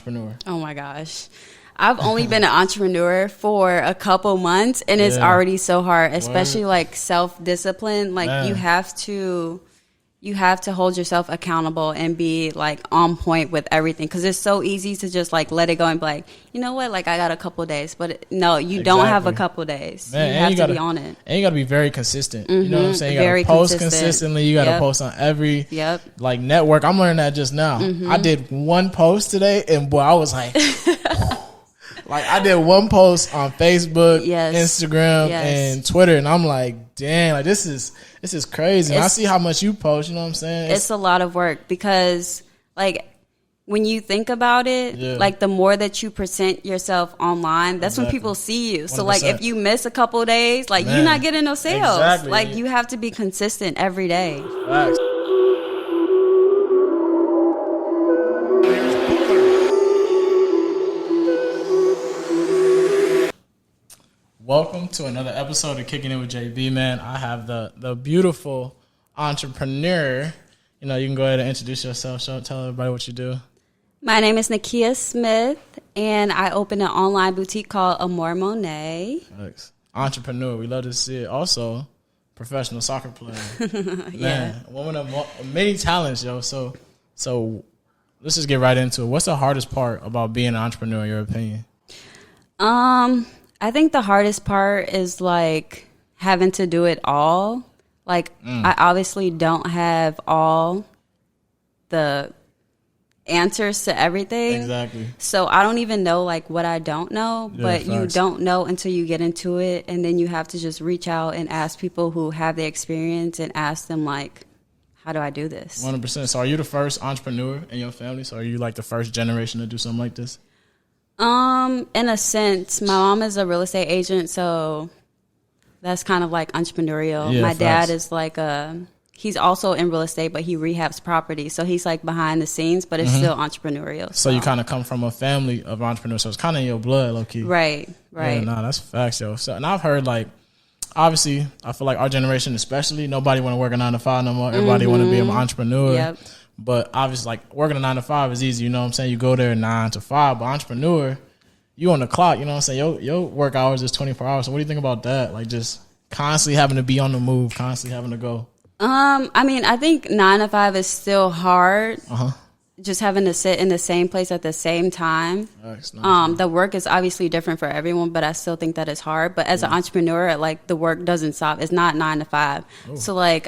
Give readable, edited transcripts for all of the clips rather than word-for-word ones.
entrepreneur? Oh my gosh. I've only been an entrepreneur for a couple months, and it's already so hard, especially like self-discipline. Like you have to hold yourself accountable and be like on point with everything, because it's so easy to just like let it go and be like, you know what, like I got a couple days, but no, you don't have a couple days. Man, you have to be on it, and you got to be very consistent. You know what I'm saying? You got to post consistently. You got to post on every like network. I'm learning that just now. I did one post today, and boy, I was like. Like, I did one post on Facebook, Instagram, and Twitter, and I'm like, dang, like this is crazy. And I see how much you post, you know what I'm saying? It's a lot of work, because, like, when you think about it, like, the more that you present yourself online, that's when people see you. So, 100%. Like, if you miss a couple days, like, you're not getting no sales. Exactly. Like, you have to be consistent every day. Facts. Welcome to another episode of Kickin' with JB, man. I have the beautiful entrepreneur. You know, you can go ahead and introduce yourself. Tell everybody what you do. My name is Nikia Smith, and I opened an online boutique called Amour Monai. Thanks. Entrepreneur, we love to see it. Also, professional soccer player. Man, woman of many talents, yo. So let's just get right into it. What's the hardest part about being an entrepreneur, in your opinion? I think the hardest part is like having to do it all. Like I obviously don't have all the answers to everything. Exactly. So I don't even know like what I don't know, but facts. You don't know until you get into it, and then you have to just reach out and ask people who have the experience and ask them like, how do I do this? 100%. So are you the first entrepreneur in your family? So are you like the first generation to do something like this? In a sense, my mom is a real estate agent, so that's kind of like entrepreneurial. Yeah, my dad is like he's also in real estate, but he rehabs property, so he's like behind the scenes, but it's still entrepreneurial. So you kind of come from a family of entrepreneurs, so it's kind of in your blood, low key. Right. Yeah, no, that's facts, yo. So, and I've heard like, obviously, I feel like our generation especially, nobody want to work a 9 to 5 no more. Everybody want to be an entrepreneur. Yep. But obviously, like, working a 9 to 5 is easy, you know what I'm saying? You go there 9 to 5, but entrepreneur, you on the clock, you know what I'm saying? Your work hours is 24 hours. So what do you think about that? Like, just constantly having to be on the move, constantly having to go. I mean, I think 9 to 5 is still hard. Just having to sit in the same place at the same time. Nice. The work is obviously different for everyone, but I still think that it's hard. But as an entrepreneur, like, the work doesn't stop. It's not 9 to 5. Ooh. So, like,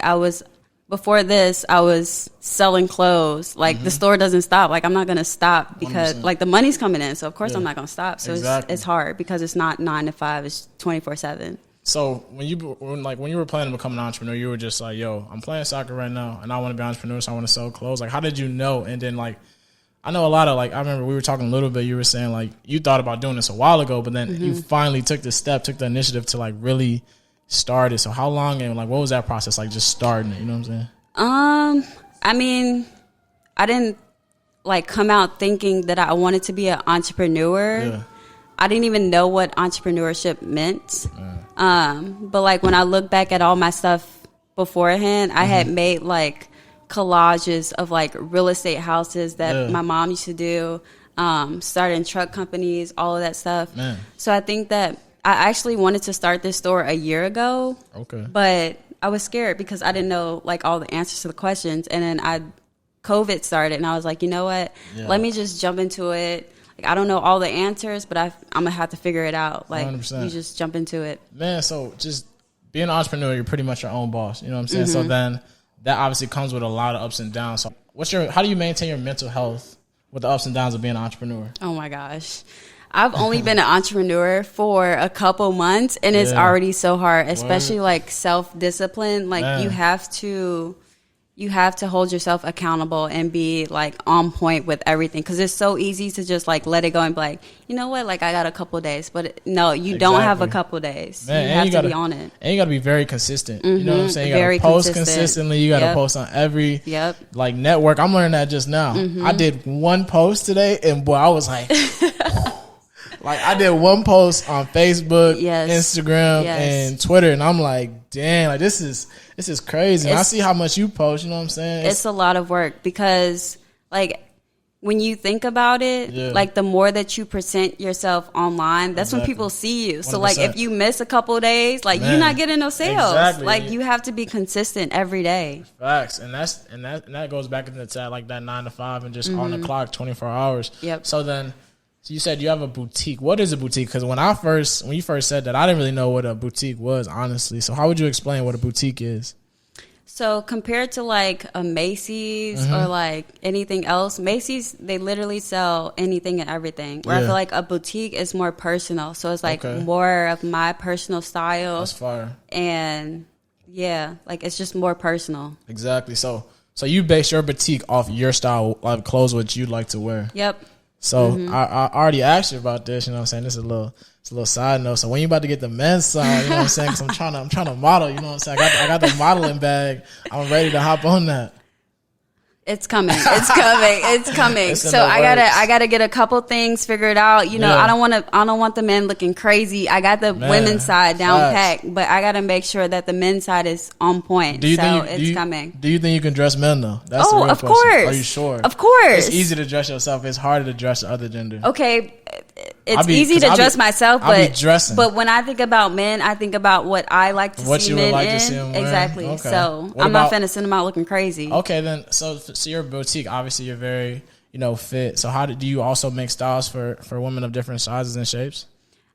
before this, I was selling clothes. Like, the store doesn't stop. Like, I'm not going to stop because, 100%. Like, the money's coming in. So, of course, I'm not going to stop. So, it's hard because it's not 9 to 5. It's 24/7. So, when you were planning to become an entrepreneur, you were just like, yo, I'm playing soccer right now, and I want to be an entrepreneur, so I want to sell clothes. Like, how did you know? And then, like, I know a lot of, like, I remember we were talking a little bit. You were saying, like, you thought about doing this a while ago, but then you finally took the initiative to, like, really start it. So, how long and, like, what was that process, like, just starting it? You know what I'm saying? I mean, I didn't like come out thinking that I wanted to be an entrepreneur. Yeah. I didn't even know what entrepreneurship meant. But like when I look back at all my stuff beforehand, I had made like collages of like real estate houses that my mom used to do, starting truck companies, all of that stuff. Man. So I think that I actually wanted to start this store a year ago. Okay. But I was scared because I didn't know like all the answers to the questions, and then COVID started, and I was like, you know what? Let me just jump into it. Like, I don't know all the answers, but I'm gonna have to figure it out. Like, 100%. You just jump into it. Man, so just being an entrepreneur, you're pretty much your own boss. You know what I'm saying? So then that obviously comes with a lot of ups and downs. So how do you maintain your mental health with the ups and downs of being an entrepreneur? Oh my gosh. I've only been an entrepreneur for a couple months, and it's already so hard, especially like self-discipline. Like you have to hold yourself accountable and be like on point with everything, because it's so easy to just like let it go and be like, you know what, like I got a couple days, but no, you don't have a couple days. Man, you have to be on it, and you got to be very consistent. You know what I'm saying? You got to post consistently. You got to post on every like network. I'm learning that just now. I did one post today, and boy, I was like. Like, I did one post on Facebook, Instagram, and Twitter, and I'm like, damn, like this is crazy. And I see how much you post, you know what I'm saying? It's a lot of work because, like, when you think about it, like the more that you present yourself online, that's when people see you. So 100%. like if you miss a couple days, like you're not getting no sales. Exactly. Like you have to be consistent every day. Facts. And that goes back into that, like that 9 to 5 and just on the clock 24 hours. Yep. So then you said you have a boutique. What is a boutique? Because when you first said that, I didn't really know what a boutique was, honestly. So how would you explain what a boutique is? So compared to like a Macy's or like anything else, Macy's, they literally sell anything and everything. Where I feel like a boutique is more personal. So it's like more of my personal style. That's fire. And yeah, like it's just more personal. Exactly. So you base your boutique off your style of clothes, what you'd like to wear. Yep. So I already asked you about this, you know what I'm saying? This is a little side note. So when you about to get the men's side, you know what I'm saying? Because I'm trying to model, you know what I'm saying? I got the modeling bag. I'm ready to hop on that. It's coming. It's coming. So I gotta get a couple things figured out. You know, I don't want the men looking crazy. I got the women's side down packed, but I gotta make sure that the men's side is on point. It's coming. Do you think you can dress men though? That's the real question. Course. Are you sure? Of course. It's easy to dress yourself. It's harder to dress the other gender. Okay. It's easy to dress myself, but when I think about men, I think about what I like to see men in. Exactly. Okay. So I'm not finna send them out looking crazy. Okay, then. So your boutique, obviously, you're very, fit. So do you also make styles for women of different sizes and shapes?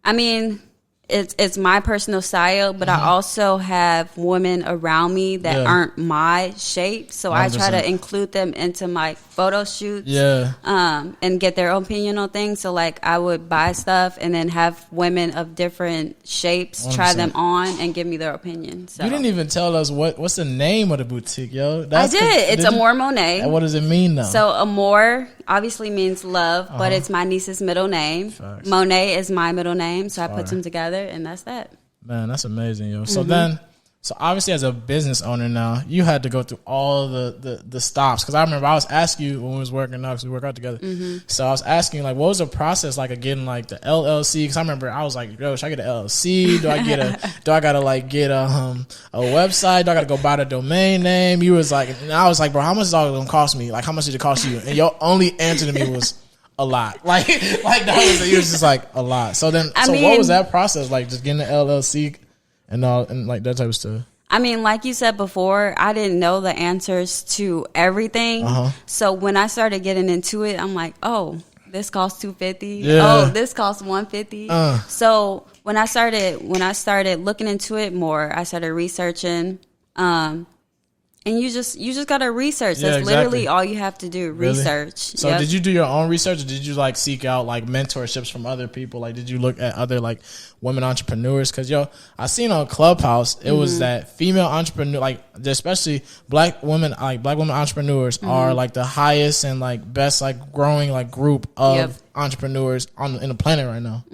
I mean, it's my personal style, but I also have women around me that aren't my shape, so 100%. I try to include them into my photo shoots, and get their opinion on things. So like I would buy stuff and then have women of different shapes 100%. Try them on and give me their opinion. So you didn't even tell us what's the name of the boutique, yo. I did. It's Amour Monai. And what does it mean though? So Amour obviously means love, but it's my niece's middle name. Facts. Monai is my middle name, so I put them together, and that's that. Man, that's amazing, yo. So obviously as a business owner now, you had to go through all the stops. Because I remember I was asking you when we was working out, because we work out together. So I was asking you, like, what was the process like of getting like the LLC? Because I remember I was like, yo, should I get an LLC? Do I gotta like get a website? Do I gotta go buy the domain name? You was like, and I was like, bro, how much is it all gonna cost me? Like, how much did it cost you? And your only answer to me was a lot. Like that was, it was just like a lot. So then, what was that process like? Just getting the LLC and all, and like that type of stuff. I mean, like you said before, I didn't know the answers to everything. So when I started getting into it, I'm like, oh, this costs $250. Oh, this costs $150. So when I started looking into it more, I started researching. And you just gotta research. That's literally all you have to do. Research. So did you do your own research, or did you like seek out like mentorships from other people? Like, did you look at other like women entrepreneurs? Because I seen on Clubhouse it was that female entrepreneur, like especially black women entrepreneurs are like the highest and like best like growing like group of entrepreneurs in the planet right now.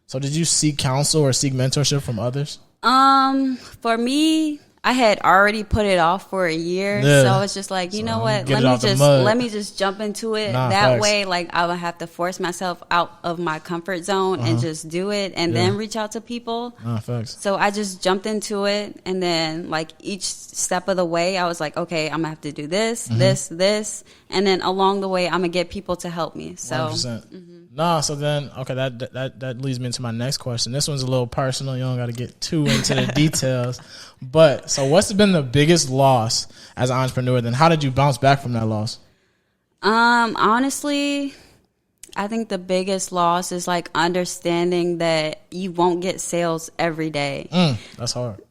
So did you seek counsel or seek mentorship from others? For me, I had already put it off for a year, so it's just like, you know what? Let me just jump into it. That way, like I would have to force myself out of my comfort zone and just do it, and then reach out to people. So I just jumped into it, and then like each step of the way, I was like, okay, I'm gonna have to do this, this, and then along the way, I'm gonna get people to help me. So. So then, okay, that leads me into my next question. This one's a little personal. You don't got to get too into the details. But, so what's been the biggest loss as an entrepreneur? Then how did you bounce back from that loss? Honestly, I think the biggest loss is like understanding that you won't get sales every day. That's hard.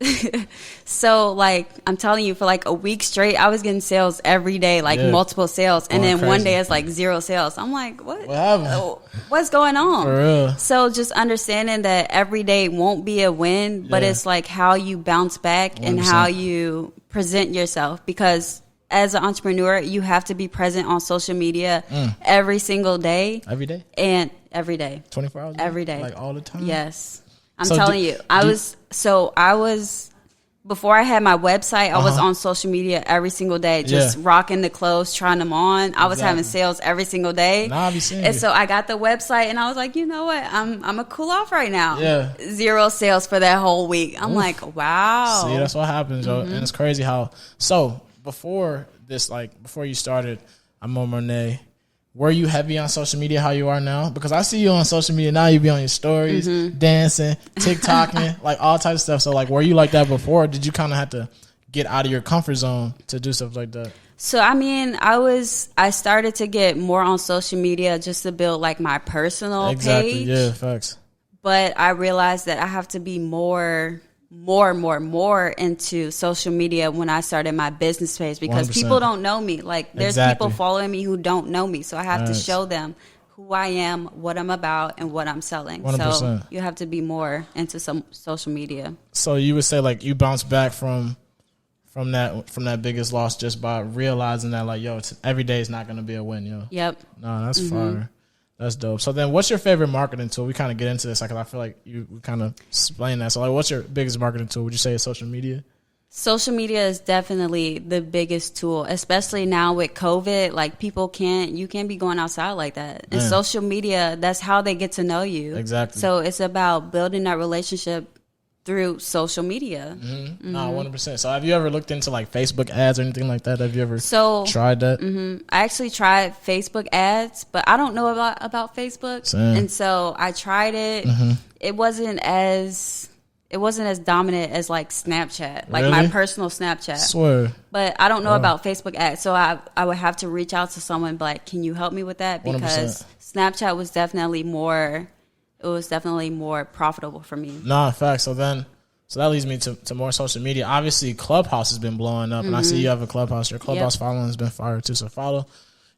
So like I'm telling you, for like a week straight, I was getting sales every day, like multiple sales, and then one day it's like 0 sales. I'm like, what happened? What's going on? For real. So just understanding that every day won't be a win, but it's like how you bounce back 100%. And how you present yourself, because as an entrepreneur, you have to be present on social media every single day. Every day? And every day. 24 hours? Every day. Like all the time? Yes. I'm telling you. I was, before I had my website, I was on social media every single day, just rocking the clothes, trying them on. I was having sales every single day. Nah, I be seeing and so I got the website, and I was like, you know what? I'm going to cool off right now. 0 sales for that whole week. I'm like, wow. See, that's what happens, yo. And it's crazy how, before this, like before you started Amour Monai, were you heavy on social media how you are now? Because I see you on social media now. You be on your stories, dancing, TikToking, like all types of stuff. So like, were you like that before? Or did you kind of have to get out of your comfort zone to do stuff like that? So, I mean, I started to get more on social media just to build like my personal page. Yeah, facts. But I realized that I have to be more into social media when I started my business page, because 100%. People don't know me. Like, there's people following me who don't know me. So I have to show them who I am, what I'm about, and what I'm selling. 100%. So you have to be more into some social media. So you would say like you bounced back from that biggest loss just by realizing that like, yo, every day is not going to be a win, yo. Yep. No, that's fire. That's dope. So then what's your favorite marketing tool? We kind of get into this, like, I feel like you kind of explain that. So like, what's your biggest marketing tool? Would you say it's social media? Social media is definitely the biggest tool, especially now with COVID. Like, you can't be going outside like that. And social media, that's how they get to know you. Exactly. So it's about building that relationship through social media. No, 100%. So have you ever looked into like Facebook ads or anything like that? Have you ever tried that? I actually tried Facebook ads, but I don't know about Facebook. Same. And so I tried it. It wasn't as dominant as like Snapchat, like my personal Snapchat. Swear. But I don't know about Facebook ads. So I would have to reach out to someone and be like, can you help me with that? Because 100%. Snapchat was definitely more profitable for me. Nah, facts. So that leads me to more social media. Obviously, Clubhouse has been blowing up, and I see you have a Clubhouse. Your Clubhouse following has been fire too. So follow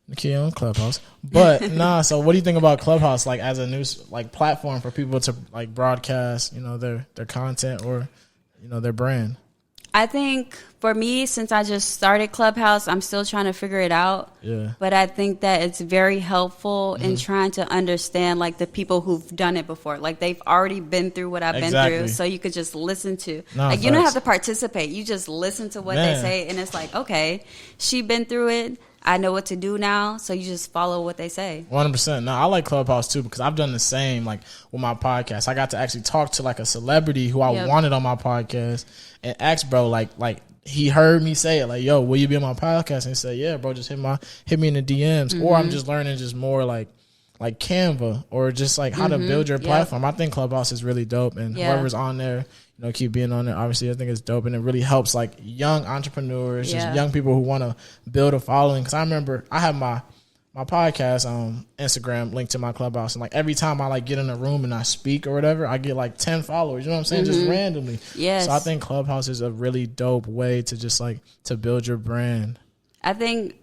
Nikia on Clubhouse. But so what do you think about Clubhouse, like as a news like platform for people to like broadcast, their content or their brand? I think for me, since I just started Clubhouse, I'm still trying to figure it out. Yeah. But I think that it's very helpful in trying to understand like the people who've done it before. Like, they've already been through what I've been through. So you could just listen to, you don't have to participate. You just listen to what they say. And it's like, okay, she been through it. I know what to do now, so you just follow what they say. 100%. No, I like Clubhouse too, because I've done the same. Like with my podcast, I got to actually talk to like a celebrity who I wanted on my podcast, and ask bro, like he heard me say it, like, yo, will you be on my podcast? And he said, yeah, bro, just hit me in the DMs. Or I'm just learning just more like Canva, or just like how to build your platform. I think Clubhouse is really dope, and whoever's on there, keep being on there. Obviously, I think it's dope, and it really helps like young entrepreneurs, just young people who want to build a following. Because I remember I have my podcast Instagram linked to my Clubhouse, and like every time I like get in a room and I speak or whatever, I get like 10 followers. You know what I'm saying? Just randomly. Yes. So I think Clubhouse is a really dope way to just like to build your brand. I think,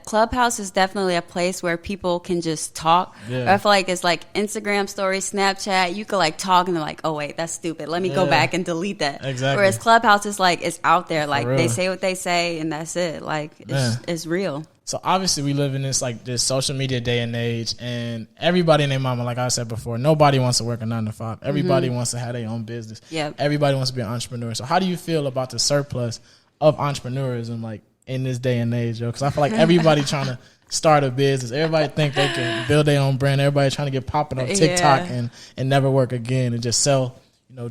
Clubhouse is definitely a place where people can just talk. Yeah. I feel like it's like Instagram stories, Snapchat. You could like talk and they're like, oh, wait, that's stupid. Let me go back and delete that. Exactly. Whereas Clubhouse is like, it's out there. Like, they say what they say and that's it. Like, it's real. So obviously we live in this social media day and age, and everybody and their mama, like I said before, nobody wants to work a 9 to 5. Everybody wants to have their own business. Yep. Everybody wants to be an entrepreneur. So how do you feel about the surplus of entrepreneurism, like in this day and age, yo? Because I feel like everybody trying to start a business. Everybody think they can build their own brand. Everybody trying to get popping on TikTok and never work again and just sell,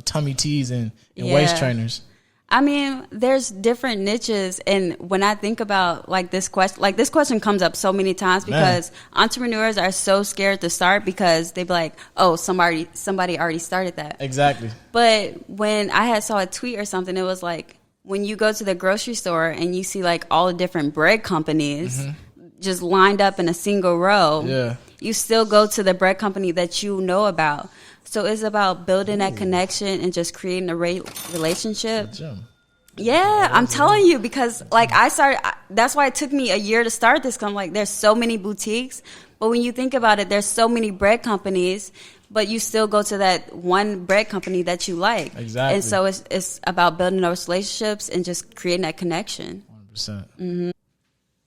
tummy teas and waist trainers. I mean, there's different niches, and when I think about this question comes up so many times because entrepreneurs are so scared to start because they be like, oh, somebody already started that. Exactly. But when I saw a tweet or something, it was like, when you go to the grocery store and you see like all the different bread companies just lined up in a single row, you still go to the bread company that you know about. So it's about building that connection and just creating a relationship. Yeah, I'm telling you, because like that's why it took me a year to start this. Cause I'm like, there's so many boutiques, but when you think about it, there's so many bread companies, but you still go to that one bread company that you like. Exactly. And so it's about building those relationships and just creating that connection. 100%.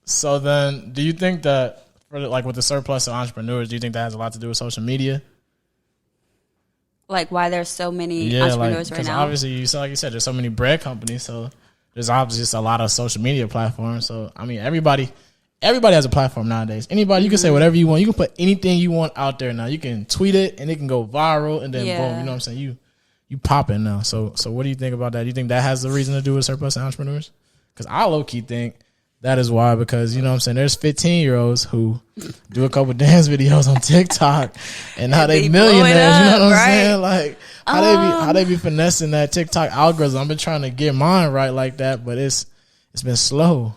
So then, do you think that with the surplus of entrepreneurs, do you think that has a lot to do with social media? Like why there's so many entrepreneurs right now? Obviously, like you said, there's so many bread companies, so there's obviously just a lot of social media platforms. So I mean, everybody has a platform nowadays. Anybody, you can say whatever you want. You can put anything you want out there now. You can tweet it and it can go viral, and then boom, you know what I'm saying? You popping now. So what do you think about that? Do you think that has the reason to do with surplus of entrepreneurs? Because I low key think That is why, because you know what I'm saying, there's 15-year-olds who do a couple dance videos on TikTok and now they millionaires, you know what I'm saying? Like how they be finessing that TikTok algorithm. I've been trying to get mine right like that, but it's been slow.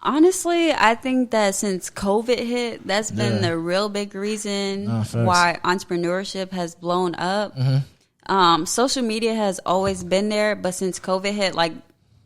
Honestly, I think that since COVID hit, that's been the real big reason why entrepreneurship has blown up. Social media has always been there, but since COVID hit, like,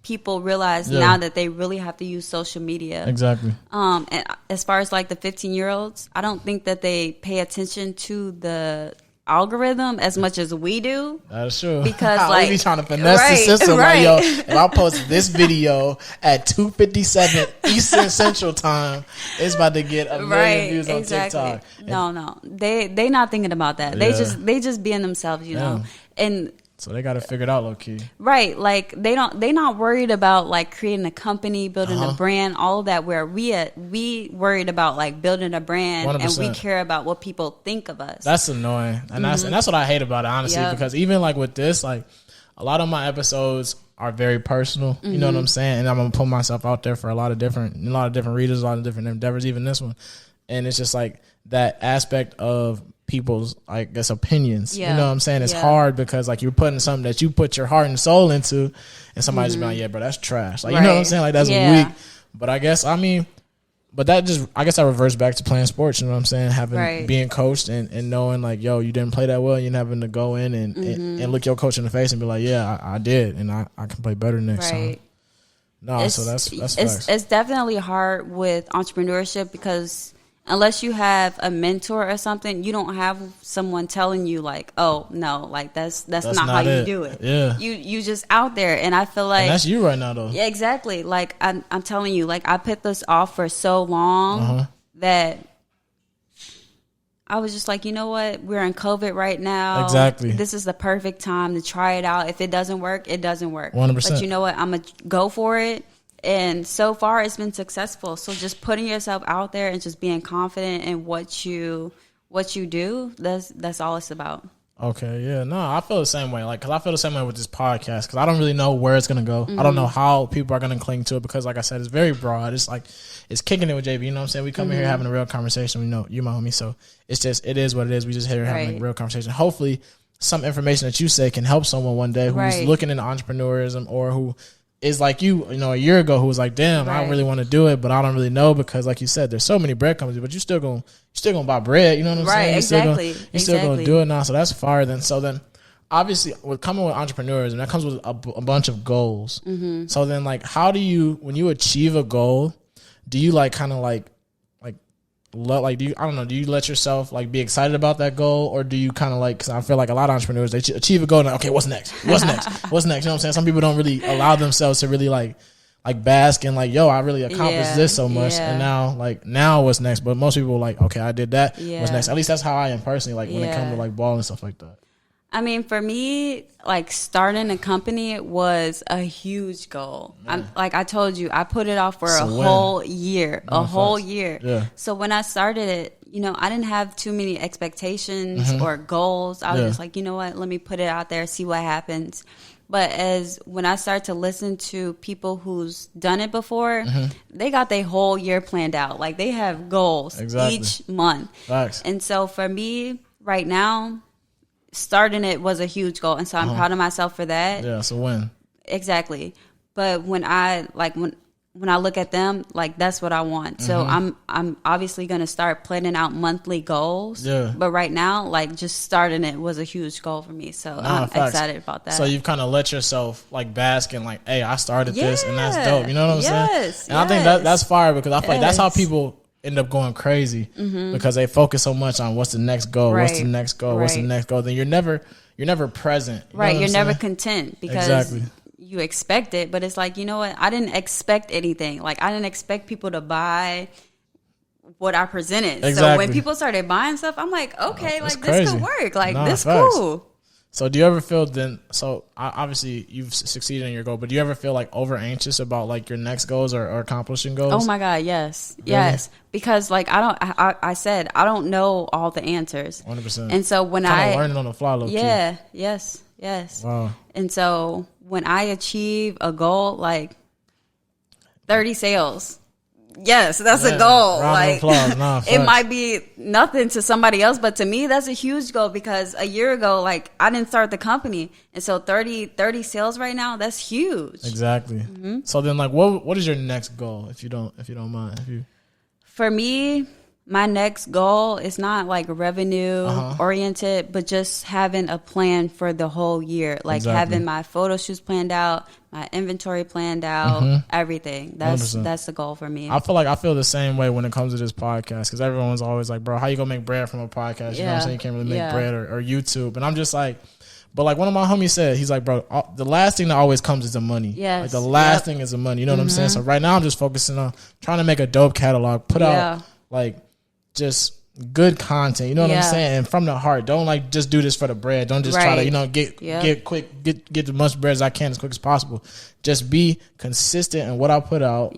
people realize now that they really have to use social media. Exactly. And as far as like the 15-year-olds, I don't think that they pay attention to the algorithm as much as we do. That's true. Because like we be trying to finesse the system. Like, yo, if I post this video at 2:57 Eastern Central Time, it's about to get a million views on TikTok. No, they not thinking about that. They just being themselves, you know. And so they got to figure it out low key. Right. Like they not worried about like creating a company, building a brand, all of that, where we worried about like building a brand 100%. And we care about what people think of us. That's annoying. And that's what I hate about it, honestly, because even like with this, like a lot of my episodes are very personal. You know what I'm saying? And I'm going to put myself out there for a lot of different readers, a lot of different endeavors, even this one. And it's just like that aspect of people's, I guess, opinions. You know what I'm saying? It's hard because like you're putting something that you put your heart and soul into, and somebody's be like, yeah, bro, that's trash. Like, you know what I'm saying? Like, that's weak. But I guess, I mean, but that just, I guess I reverse back to playing sports, you know what I'm saying? Having, being coached and knowing like, yo, you didn't play that well, you're having to go in and look your coach in the face and be like, yeah, I did, and I can play better next time. No, so that's facts. It's definitely hard with entrepreneurship because unless you have a mentor or something, you don't have someone telling you like, oh no, like that's not how you do it. Yeah, you just out there, and I feel like, and that's you right now though. Yeah, exactly. Like I'm telling you, like I put this off for so long that I was just like, you know what? We're in COVID right now. Exactly. This is the perfect time to try it out. If it doesn't work, it doesn't work. 100%. But you know what? I'm gonna go for it. And so far, it's been successful. So just putting yourself out there and just being confident in what you do, that's all it's about. Okay, yeah. No, I feel the same way. Like, because I feel the same way with this podcast because I don't really know where it's going to go. I don't know how people are going to cling to it because, like I said, it's very broad. It's like, it's kicking it with JB. You know what I'm saying? We come in here having a real conversation. We know you my homie. So it's just, it is what it is. We just here having a real conversation. Hopefully, some information that you say can help someone one day who's looking into entrepreneurism or who is like you know, a year ago who was like, damn, I really want to do it, but I don't really know because, like you said, there's so many bread companies, but you're still gonna buy bread. You know what I'm saying? You're still gonna do it now. So that's fire. Then obviously, with coming with entrepreneurism, that comes with a bunch of goals. So then, like, how do you, when you achieve a goal, do you like kind of like do you, I don't know, do you let yourself like be excited about that goal, or do you kind of like, because I feel like a lot of entrepreneurs, they achieve a goal and like, okay, what's next? You know what I'm saying? Some people don't really allow themselves to really like bask in like, yo, I really accomplished this so much, and now what's next? But most people are like, okay, I did that, what's next? At least that's how I am personally, like when it comes to like ball and stuff like that. I mean, for me, like starting a company was a huge goal. Like I told you, I put it off for a whole year, Yeah. So when I started it, you know, I didn't have too many expectations or goals. I was just like, you know what, let me put it out there, see what happens. But when I start to listen to people who's done it before, they got their whole year planned out. Like they have goals each month. Facts. And so for me right now, starting it was a huge goal, and so I'm proud of myself for that. Yeah, so when? Exactly. But when I look at them, like that's what I want. So I'm obviously going to start planning out monthly goals. Yeah. But right now, like just starting it was a huge goal for me. So I'm excited about that. So you've kind of let yourself like bask in like, hey, I started this and that's dope. You know what I'm saying? And I think that's fire because I feel like that's how people end up going crazy because they focus so much on what's the next goal, what's the next goal, what's the next goal. Then you're never present. You're never content because you expect it, but it's like, you know what? I didn't expect anything. Like I didn't expect people to buy what I presented. So when people started buying stuff, I'm like, okay, like this could work. Like this cool. So do you ever feel then, so obviously you've succeeded in your goal, but do you ever feel like over anxious about like your next goals or accomplishing goals? Oh my God, yes. Really? Yes. Because like I said, I don't know all the answers. 100%. And so when kind of learning on the fly, low key. Yes. Wow. And so when I achieve a goal, like 30 sales. Yes, that's a goal. Like, it might be nothing to somebody else, but to me, that's a huge goal because a year ago, like, I didn't start the company. And so 30 sales right now, that's huge. Exactly. Mm-hmm. So then, like, what is your next goal, if you don't mind? For me, my next goal is not like revenue oriented, but just having a plan for the whole year. Like having my photo shoots planned out, my inventory planned out, everything. That's the goal for me. I feel the same way when it comes to this podcast because everyone's always like, bro, how you gonna make bread from a podcast? You know what I'm saying? You can't really make bread or YouTube. And I'm just like, but like one of my homies said, he's like, bro, the last thing that always comes is the money. Yes. Like the last thing is the money. You know what I'm saying? So right now I'm just focusing on trying to make a dope catalog, put out like just good content, you know what I'm saying, and from the heart. Don't like just do this for the bread. Don't just try to get as much bread as I can as quick as possible. Just be consistent in what I put out.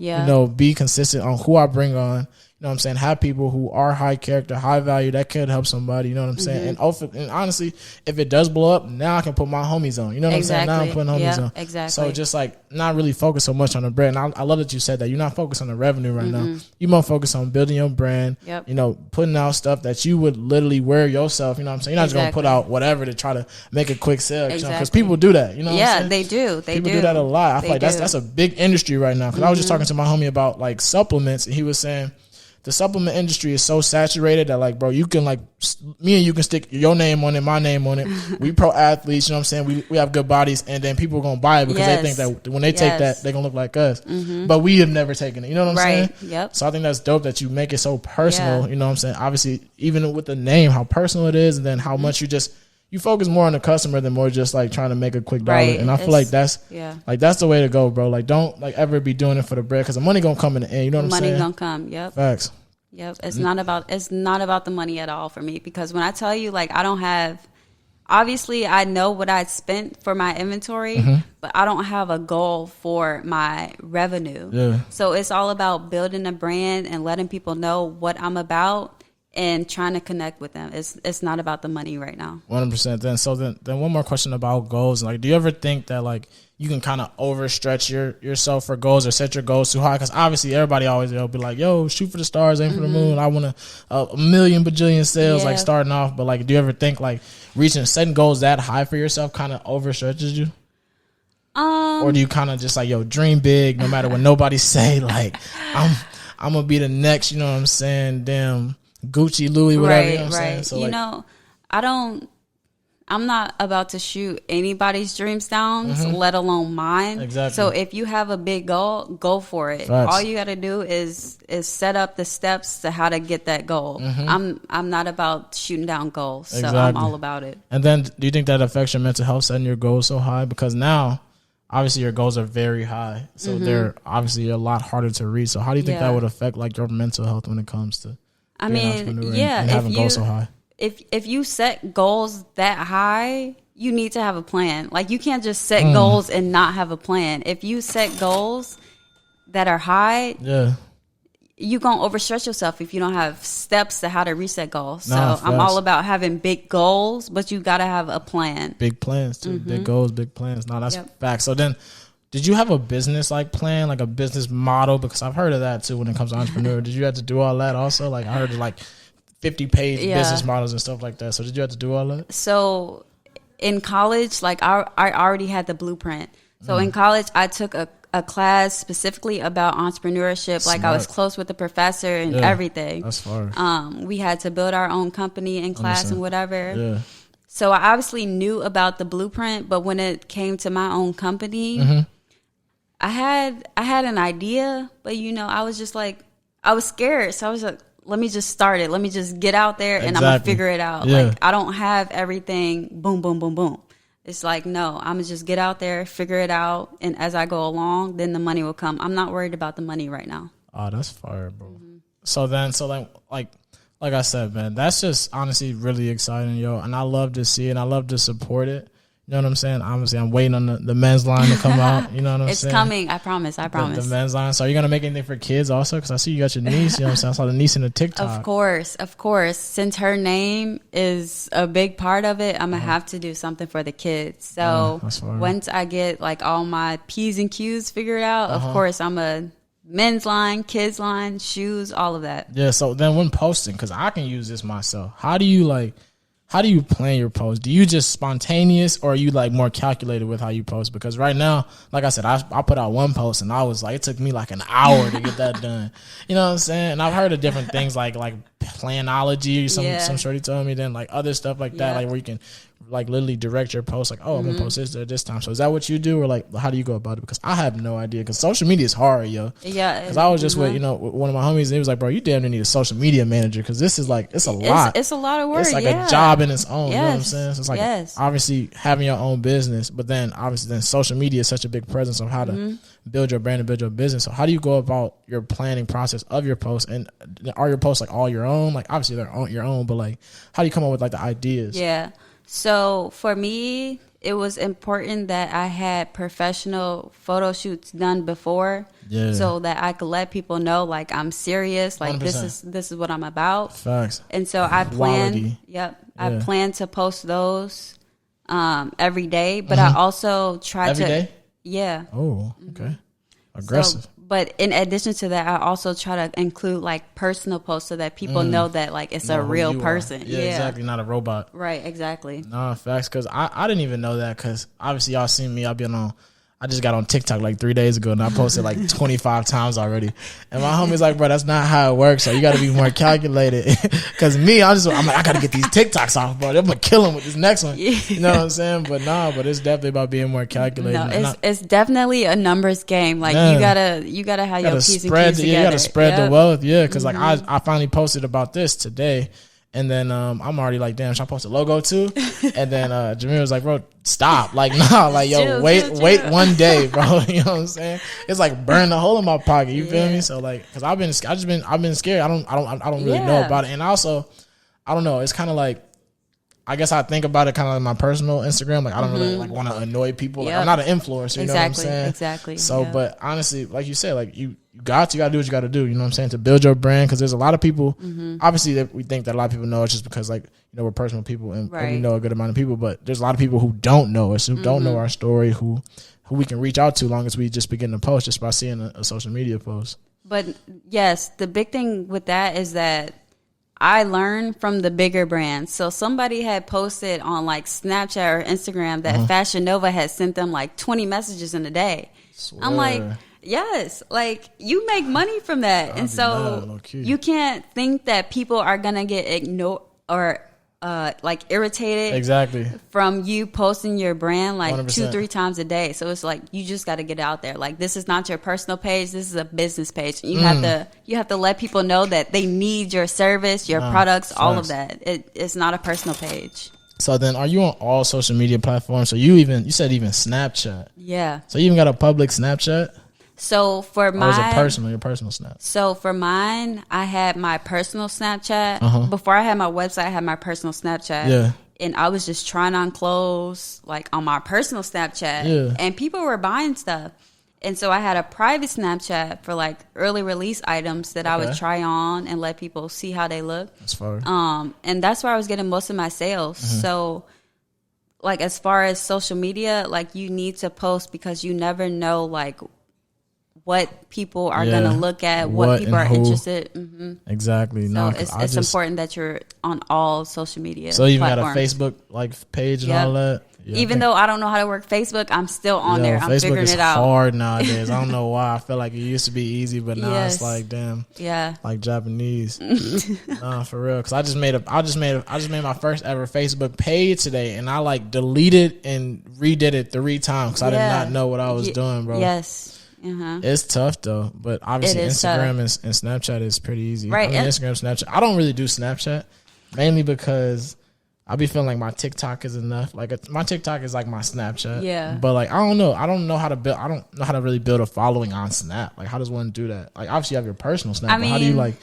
Be consistent on who I bring on. You know what I'm saying? Have people who are high character, high value, that could help somebody. You know what I'm saying? And honestly, if it does blow up, now I can put my homies on. You know what I'm saying? Now I'm putting homies on. Exactly. So just like not really focus so much on the brand. And I love that you said that. You're not focused on the revenue right now. You're more focused on building your brand. You know, putting out stuff that you would literally wear yourself. You know what I'm saying? You're not just going to put out whatever to try to make a quick sale. Because people do that. You know what I'm saying? They do. People do that a lot. I feel like that's a big industry right now. Because I was just talking to my homie about like supplements, and he was saying, the supplement industry is so saturated that, like, bro, you can, like, me and you can stick your name on it, my name on it. We pro athletes, you know what I'm saying? We have good bodies, and then people are going to buy it because they think that when they take that, they're going to look like us. But we have never taken it. You know what I'm saying? Yep. So I think that's dope that you make it so personal. You know what I'm saying? Obviously, even with the name, how personal it is, and then how much you focus more on the customer than more just like trying to make a quick dollar. And I feel like that's the way to go, bro. Like, don't like ever be doing it for the bread because the money gonna come in the end. You know what I'm saying? Money gonna come. Yep. Facts. Yep. It's not about the money at all for me because when I tell you, like, I don't have. Obviously, I know what I spent for my inventory, but I don't have a goal for my revenue. Yeah. So it's all about building a brand and letting people know what I'm about. And trying to connect with them. It's not about the money right now. 100%. Then one more question about goals. Like, do you ever think that like you can kind of overstretch yourself for goals or set your goals too high? Because obviously everybody always will be like, "Yo, shoot for the stars, aim for the moon. I want a million bajillion sales." Like starting off, but like, do you ever think like setting goals that high for yourself kind of overstretches you? Or do you kind of just like, yo, dream big no matter what nobody say? Like, I'm gonna be the next. You know what I'm saying? Damn. Gucci, Louis, whatever, you know what I'm saying? So you know, I'm not about to shoot anybody's dreams down, let alone mine. Exactly. So if you have a big goal, go for it. Facts. All you got to do is set up the steps to how to get that goal. I'm not about shooting down goals, so I'm all about it. And then do you think that affects your mental health, setting your goals so high? Because now, obviously, your goals are very high, so they're obviously a lot harder to reach. So how do you think that would affect like your mental health when it comes to and having goals so high? If you set goals that high, you need to have a plan. Like, you can't just set goals and not have a plan. If you set goals that are high, you're going to overstretch yourself if you don't have steps to how to reach that goal. So I'm all about having big goals, but you got to have a plan. Big plans too. Big goals, big plans. No, that's fact. So then, did you have a business like plan, like a business model? Because I've heard of that too when it comes to entrepreneur. Did you have to do all that also? Like, I heard of like 50-page business models and stuff like that. So did you have to do all that? So in college, like I already had the blueprint. So in college, I took a class specifically about entrepreneurship. Smart. Like, I was close with the professor and everything. That's far. We had to build our own company in class and whatever. Yeah. So I obviously knew about the blueprint, but when it came to my own company, I had an idea, but you know, I was just like, I was scared. So I was like, let me just start it. Let me just get out there and I'm going to figure it out. Yeah. Like, I don't have everything boom, boom, boom, boom. It's like, no, I'm going to just get out there, figure it out. And as I go along, then the money will come. I'm not worried about the money right now. Oh, that's fire, bro. So then, like I said, man, that's just honestly really exciting, yo. And I love to see it. And I love to support it. You know what I'm saying? Obviously, I'm waiting on the men's line to come out. You know what I'm saying? It's coming. I promise. The men's line. So are you going to make anything for kids also? Because I see you got your niece. You know what I'm saying? I saw the niece in the TikTok. Of course. Since her name is a big part of it, I'm going to have to do something for the kids. So once I get like all my P's and Q's figured out, of course, I'm going to men's line, kids line, shoes, all of that. Yeah. So then when posting, because I can use this myself, how do you plan your post? Do you just spontaneous, or are you like more calculated with how you post? Because right now, like I said, I put out one post and I was like, it took me like an hour to get that done. You know what I'm saying? And I've heard of different things like planology, some shorty told me, then like other stuff like that, like where you can like literally direct your post, like, oh, I'm gonna post this at this time. So is that what you do, or like how do you go about it? Because I have no idea, because social media is hard, yo. Yeah. Because I was just with one of my homies, and he was like, bro, you damn near need a social media manager, because this is like, it's a lot. It's a lot of work. It's like a job in its own. Yes. You know what I'm saying? So it's like obviously having your own business, but then obviously social media is such a big presence of how to build your brand and build your business. So how do you go about your planning process of your posts? And are your posts like all your own? Like obviously they're your own, but like how do you come up with like the ideas? Yeah. So for me, it was important that I had professional photo shoots done before, so that I could let people know, like, I'm serious, like 100%. This is what I'm about. Facts. And so I planned, I plan to post those every day, but I also try every to day? Yeah. Oh, okay. Aggressive. So, but in addition to that, I also try to include like personal posts so that people know that like it's a real person. Yeah, exactly. Not a robot. Right, exactly. Nah, facts. Because I didn't even know that, because obviously y'all seen me. I just got on TikTok like 3 days ago, and I posted like 25 times already. And my homie's like, bro, that's not how it works. So you got to be more calculated. Because I'm like, I got to get these TikToks off, bro. I'm going to kill him with this next one. You know what I'm saying? But it's definitely about being more calculated. No, it's definitely a numbers game. Like you gotta have your P's and Q's together. You got to spread the wealth. Yeah, because like I finally posted about this today. And then I'm already like, damn, should I post a logo too? And then Jameer was like, bro, stop. Like, nah, like, yo, wait 1 day, bro. You know what I'm saying? It's like burn a hole in my pocket. You feel me? So like, because I've been scared. I don't really know about it. And also, I don't know. It's kind of like, I guess I think about it kind of like my personal Instagram. Like, I don't really like want to annoy people. Like, I'm not an influencer. You know what I'm saying? Exactly. So, but honestly, like you said, like you got to do what you got to do. You know what I'm saying? To build your brand, because there's a lot of people. Obviously, that we think that a lot of people know us just because, like, we're personal people and we know a good amount of people. But there's a lot of people who don't know us, who don't know our story, who we can reach out to, long as we just begin to post just by seeing a social media post. But yes, the big thing with that is that I learned from the bigger brands. So somebody had posted on like Snapchat or Instagram that Fashion Nova had sent them like 20 messages in a day. I'm like, yes, like you make money from that. And so you can't think that people are going to get ignored or like irritated from you posting your brand like 2-3 times a day. So it's like you just got to get out there. Like, this is not your personal page, this is a business page. You have to let people know that they need your service, your products, all of that. It's not a personal page. So then, are you on all social media platforms? So you said even Snapchat. Yeah. So you even got a public Snapchat? So for your personal Snap? So for mine, I had my personal Snapchat. Before I had my website, I had my personal Snapchat. Yeah. And I was just trying on clothes like on my personal Snapchat. Yeah. And people were buying stuff. And so I had a private Snapchat for like early release items that I would try on and let people see how they look. That's far. And that's where I was getting most of my sales. So like as far as social media, like you need to post, because you never know like what people are going to look at, what people are interested. Exactly. So no, it's important that you're on all social media. So you even got a Facebook like page and all that. Yeah, even though I don't know how to work Facebook, I'm still on there. I'm Facebook figuring it out. Facebook is hard nowadays. I don't know why. I feel like it used to be easy, but now it's like, damn. Yeah. Like Japanese. Nah, for real. Because I just made my first ever Facebook page today, and I like deleted and redid it 3 times because I did not know what I was doing, bro. Yes. It's tough though, but obviously Instagram and Snapchat is pretty easy. Right. Instagram, Snapchat. I don't really do Snapchat, mainly because I be feeling like my TikTok is enough. Like my TikTok is like my Snapchat. Yeah. But like I don't know how to really build a following on Snap. Like how does one do that? Like obviously you have your personal Snap, but how do you like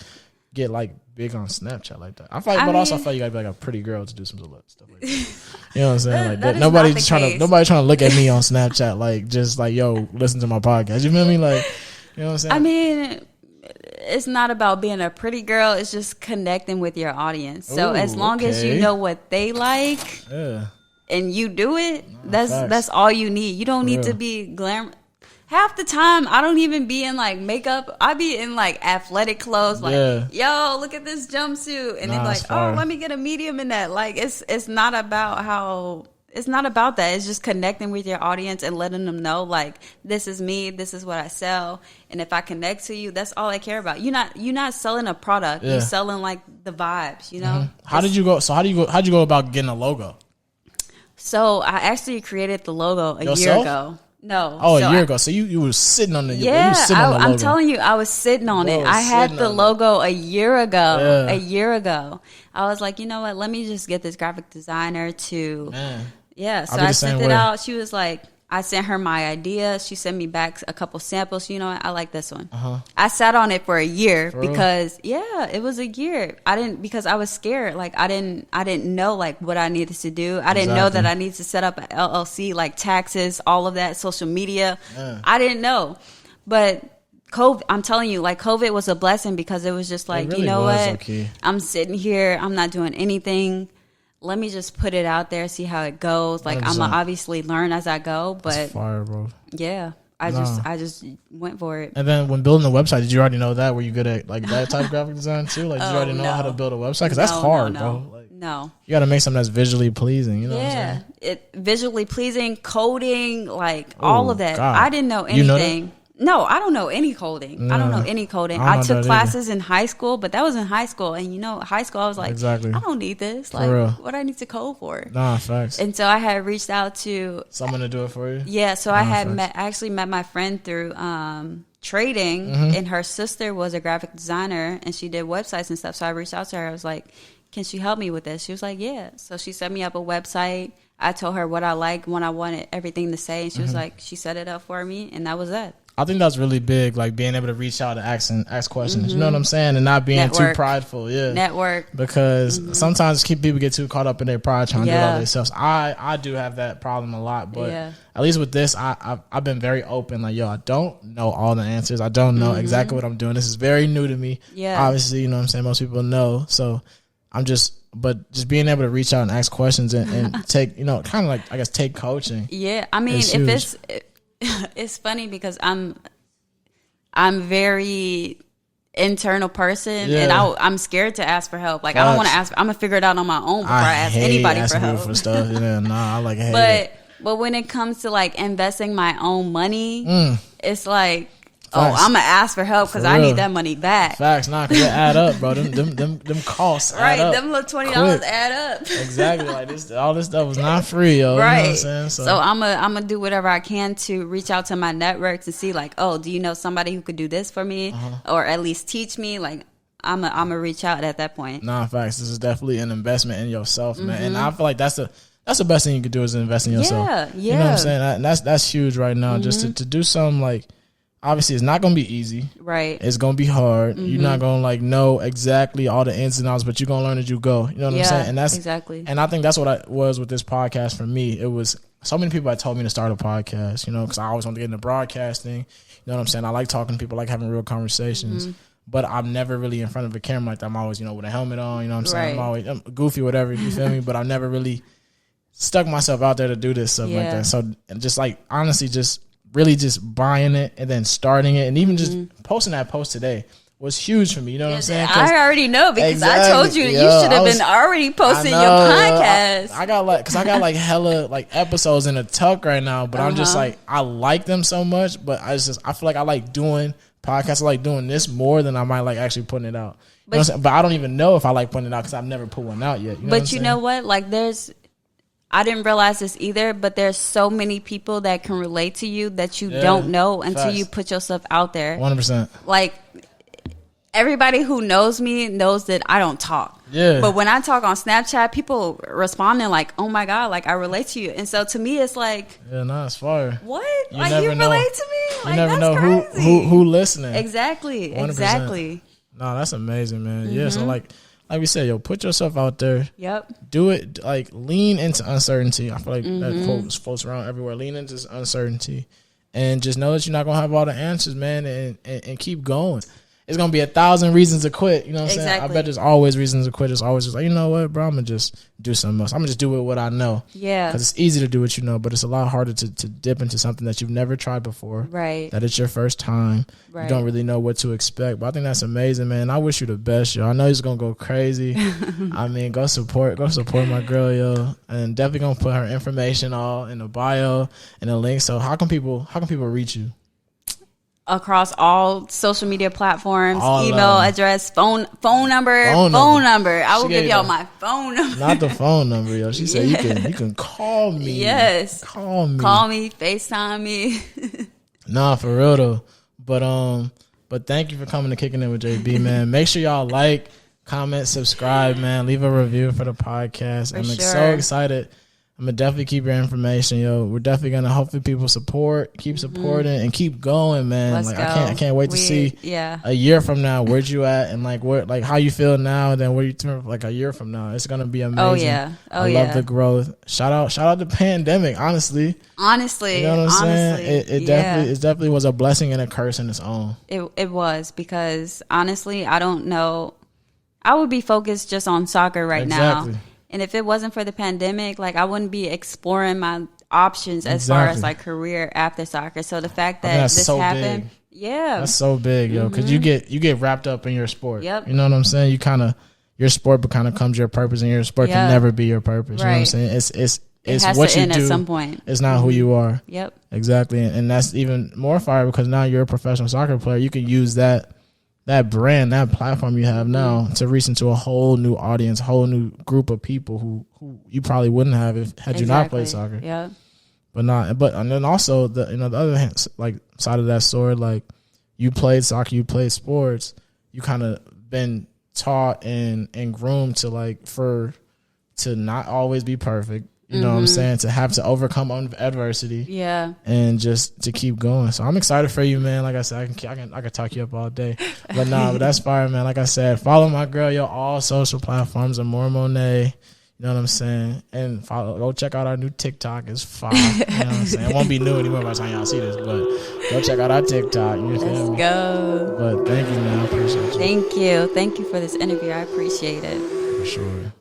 get like big on Snapchat like that? I feel like, also I feel like you gotta be like a pretty girl to do some stuff like that. You know what I'm saying? Like that nobody's trying to look at me on Snapchat like just like, yo, listen to my podcast. You feel me? Like, you know what I'm saying? I mean, it's not about being a pretty girl. It's just connecting with your audience. So as long as you know what they like, and you do it, that's all you need. You don't need to be half the time I don't even be in like makeup. I be in like athletic clothes. Like, yo, look at this jumpsuit, and then like, oh, let me get a medium in that. Like, it's not about how. It's not about that. It's just connecting with your audience and letting them know, like, this is me, this is what I sell, and if I connect to you, that's all I care about. You're not selling a product. You're selling like the vibes, you know. How did you go about getting a logo? So I actually created the logo a year ago. No. Oh, a year ago. So you were sitting on the logo. I'm telling you, I was sitting on it. I had the logo a year ago. Yeah. A year ago. I was like, you know what? Let me just get this graphic designer to. Man. Yeah, so I sent it out. She was like, I sent her my idea. She sent me back a couple samples. You know what? I like this one. I sat on it for a year because, it was a year. Because I was scared. Like, I didn't know, like, what I needed to do. I didn't know that I needed to set up an LLC, like taxes, all of that, social media. I didn't know. But COVID, I'm telling you, like, COVID was a blessing because it was just like, really, you know what? Okay. I'm sitting here. I'm not doing anything. Let me just put it out there, see how it goes. Like, 100%. I'm gonna obviously learn as I go, but that's fire, bro. Yeah, I just went for it. And then when building the website, did you already know that? Were you good at like that type of graphic design too? Like, did you already know how to build a website? Because that's hard, bro. Like, you got to make something that's visually pleasing. You know? Yeah, what I'm saying? Visually pleasing, coding, like all of that. God. I didn't know anything. You know that? No, I don't know any coding. No. I don't know any coding. I took classes in high school, but that was in high school. And, you know, high school, I was like, I don't need this. Like, what I need to code for? Nah, facts. And so I had reached out to someone to do it for you? Yeah, so I had actually met my friend through trading, and her sister was a graphic designer, and she did websites and stuff. So I reached out to her. I was like, can she help me with this? She was like, yeah. So she set me up a website. I told her what I liked, what I wanted everything to say. And she was like, she set it up for me, and that was it. I think that's really big, like being able to reach out and ask questions. You know what I'm saying? And not being too prideful. Yeah. Network. Because sometimes people get too caught up in their pride trying to do it all themselves. I do have that problem a lot. But at least with this, I've been very open. Like, yo, I don't know all the answers. I don't know exactly what I'm doing. This is very new to me. Yeah. Obviously, you know what I'm saying? Most people know. So but just being able to reach out and ask questions and take, you know, kind of like, I guess, take coaching. Yeah. I mean, if it's funny because I'm very internal person, and I'm scared to ask for help. Like, I don't want to ask. I'm gonna figure it out on my own before I ask anybody for help. For stuff. I like it. But when it comes to like investing my own money, it's like, Facts. I'm gonna ask for help because I need that money back. Facts, because they add up, bro. Them costs add up. Them little $20 add up. Exactly, like all this stuff was not free, yo. Right. You know what I'm saying? So I'm gonna do whatever I can to reach out to my networks and see, like, oh, do you know somebody who could do this for me, or at least teach me? Like, I'm gonna reach out at that point. Facts. This is definitely an investment in yourself, man. And I feel like that's the best thing you could do is invest in yourself. Yeah. You know what I'm saying? And that's huge right now. Just to do something like. Obviously, it's not going to be easy. Right. It's going to be hard. You're not going to, like, know exactly all the ins and outs, but you're going to learn as you go. You know what I'm saying? And that's exactly. And I think that's what I was with this podcast for me. It was so many people had told me to start a podcast, you know, because I always wanted to get into broadcasting. You know what I'm saying? I like talking to people, I like having real conversations. But I'm never really in front of a camera like that. I'm always, you know, with a helmet on. You know what I'm saying? I'm goofy, whatever. You feel me? But I've never really stuck myself out there to do this stuff like that. So just, like, honestly, really just buying it and then starting it and even just posting that post today was huge for me. You know what I'm saying? I already know because I told you you should have been already posting your podcast. I got like hella like episodes in the tuck right now, but I'm just like, I like them so much, but I feel like I like doing podcasts. I like doing this more than I might like actually putting it out. But I don't even know if I like putting it out because I've never put one out yet. You know but you know what? Like I didn't realize this either, but there's so many people that can relate to you that you don't know until you put yourself out there. 100%. Like, everybody who knows me knows that I don't talk. Yeah. But when I talk on Snapchat, people responding like, oh my God, like, I relate to you. And so to me, it's like, it's fire. What? You like, you relate to me? Like, you never know who listening. Exactly. 100%. Exactly. No, that's amazing, man. Yeah. So like we said, yo, put yourself out there. Yep. Do it, like, lean into uncertainty. I feel like that quote floats around everywhere. Lean into uncertainty. And just know that you're not going to have all the answers, man, and keep going. it's gonna be 1,000 reasons to quit. You know what I'm saying? I Exactly. bet there's always reasons to quit. It's always just like, you know what, bro, I'm gonna just do something else. I'm gonna just do it what I know. Yeah. Because it's easy to do what you know, but it's a lot harder to dip into something that you've never tried before. Right. That it's your first time. Right. You don't really know what to expect. But I think that's amazing, man. I wish you the best, yo. I know he's gonna go crazy. I mean, go support my girl, yo. And definitely gonna put her information all in the bio and the link. So how can people reach you? Across all social media platforms, All email address, phone number. I will give y'all my phone number. Not the phone number, yo. She said you can call me. Yes. Call me. FaceTime me. Nah, for real though. But thank you for coming to Kicking It with JB, man. Make sure y'all like, comment, subscribe, man. Leave a review for the podcast. I'm so excited. I'm gonna definitely keep your information, yo. We're definitely gonna hopefully people keep supporting and keep going, man. Let's like go. I can't wait to see a year from now where'd you at and like how you feel now and then where you turn like a year from now. It's gonna be amazing. Oh yeah. I love the growth. Shout out the pandemic, honestly. You know what I'm saying? It definitely was a blessing and a curse in its own. It was, because honestly, I don't know. I would be focused just on soccer right now. And if it wasn't for the pandemic, like I wouldn't be exploring my options as far as like career after soccer. So the fact that this happened, that's so big, yo. Because you get wrapped up in your sport. Yep. You know what I'm saying? Your sport kind of becomes your purpose, and your sport can never be your purpose. You know what I'm saying? It's has what to you end do at some point. It's not who you are. Yep. Exactly, and that's even more fire because now you're a professional soccer player. You can use that brand, that platform you have now to reach into a whole new audience, whole new group of people who you probably wouldn't have had you not played soccer. Yeah. And then also the other hand, like side of that sword, like you played soccer, you played sports, you kind of been taught and groomed to to not always be perfect. You know what I'm saying? To have to overcome adversity. Yeah. And just to keep going. So I'm excited for you, man. Like I said, I can talk you up all day. But but that's fire, man. Like I said, follow my girl, yo, all social platforms, Amour Monai. You know what I'm saying? And go check out our new TikTok. It's fire. You know what I'm saying? It won't be new anymore by the time y'all see this, but go check out our TikTok. Let's go. But thank you, man. I appreciate you. Thank you. Thank you for this interview. I appreciate it. For sure.